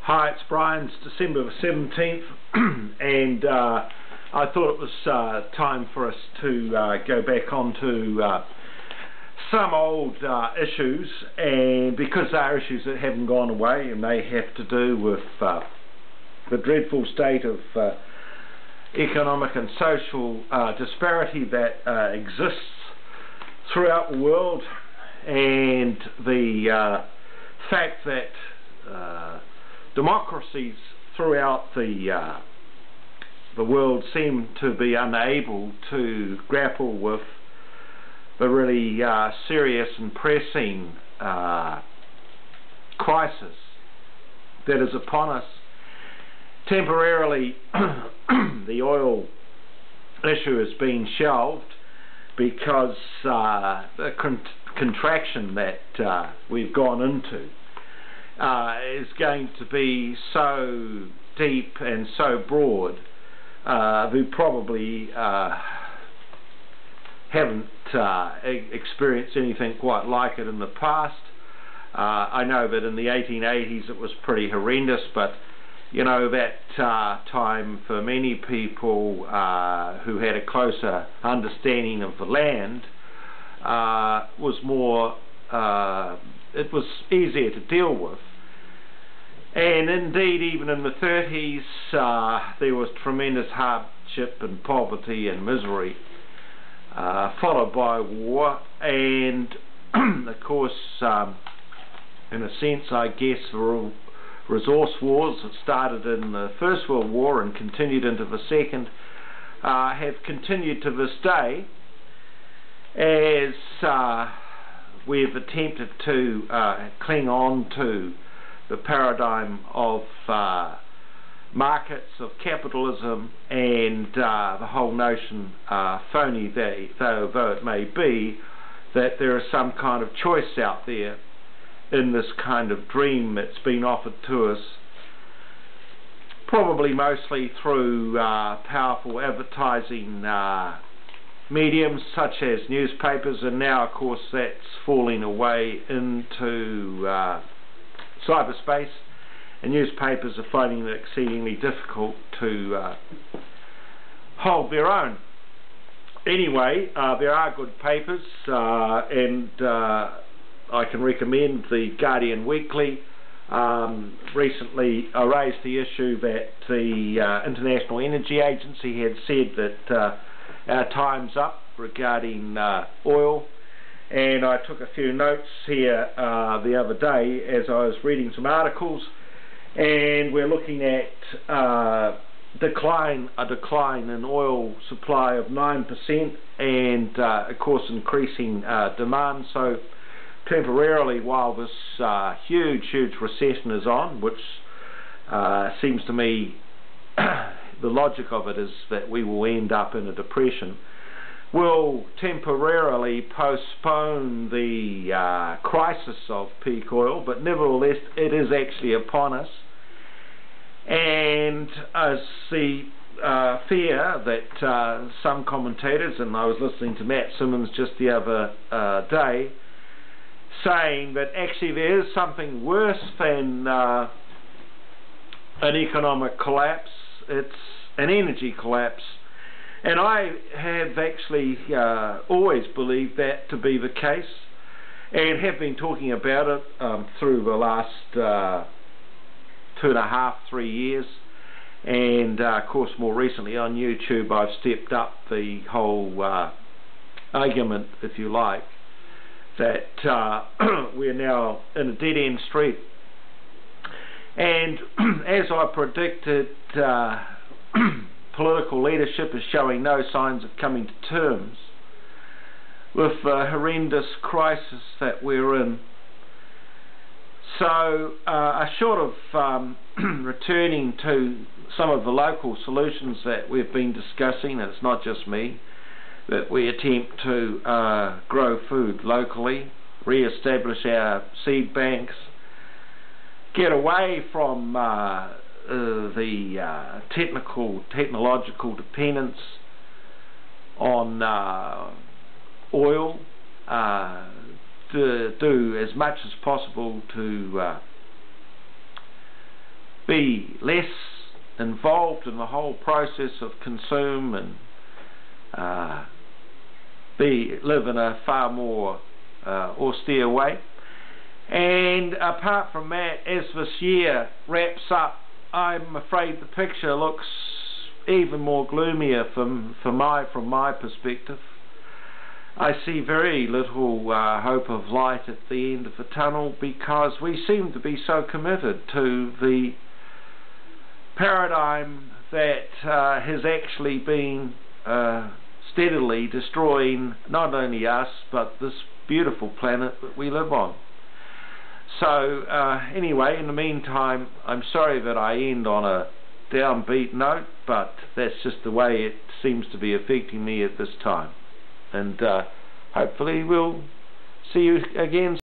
Hi, it's Brian. It's December the 17th and I thought it was time for us to go back onto some old issues, and because they are issues that haven't gone away and they have to do with the dreadful state of economic and social disparity that exists throughout the world, and the fact that democracies throughout the world seem to be unable to grapple with the really serious and pressing crisis that is upon us. Temporarily, the oil issue has been shelved because the contraction that we've gone into is going to be so deep and so broad. We probably haven't experienced anything quite like it in the past. I know that in the 1880s it was pretty horrendous, but you know, that time for many people who had a closer understanding of the land was more, it was easier to deal with. And indeed, even in the 30s, there was tremendous hardship and poverty and misery, followed by war. And of course, in a sense, I guess, the resource wars that started in the First World War and continued into the Second have continued to this day, as we've attempted to cling on to the paradigm of markets, of capitalism, and the whole notion, phony though it may be, that there is some kind of choice out there in this kind of dream that's been offered to us, probably mostly through powerful advertising mediums such as newspapers, and now of course that's falling away into cyberspace, and newspapers are finding it exceedingly difficult to hold their own. Anyway, there are good papers, and I can recommend the Guardian Weekly. Recently I raised the issue that the International Energy Agency had said that our time's up regarding oil, and I took a few notes here the other day as I was reading some articles, and we're looking at a decline in oil supply of 9%, and of course increasing demand. So temporarily, while this huge recession is on, which seems to me the logic of it is that we will end up in a depression, will temporarily postpone the crisis of peak oil, but nevertheless it is actually upon us. And as the fear that some commentators, and I was listening to Matt Simmons just the other day, saying that actually there is something worse than an economic collapse. It's an energy collapse, and I have actually always believed that to be the case, and have been talking about it through the last 2.5–3 years, and of course more recently on YouTube I've stepped up the whole argument, if you like, that we're now in a dead-end street. And as I predicted, political leadership is showing no signs of coming to terms with the horrendous crisis that we're in. So short of returning to some of the local solutions that we've been discussing, and it's not just me, that we attempt to grow food locally, re-establish our seed banks, get away from the technological dependence on oil, to do as much as possible to be less involved in the whole process of consume and live in a far more austere way. And apart from that, as this year wraps up, I'm afraid the picture looks even more gloomier from my perspective. I see very little hope of light at the end of the tunnel, because we seem to be so committed to the paradigm that has actually been steadily destroying not only us but this beautiful planet that we live on. So anyway, in the meantime, I'm sorry that I end on a downbeat note, but that's just the way it seems to be affecting me at this time. And hopefully we'll see you again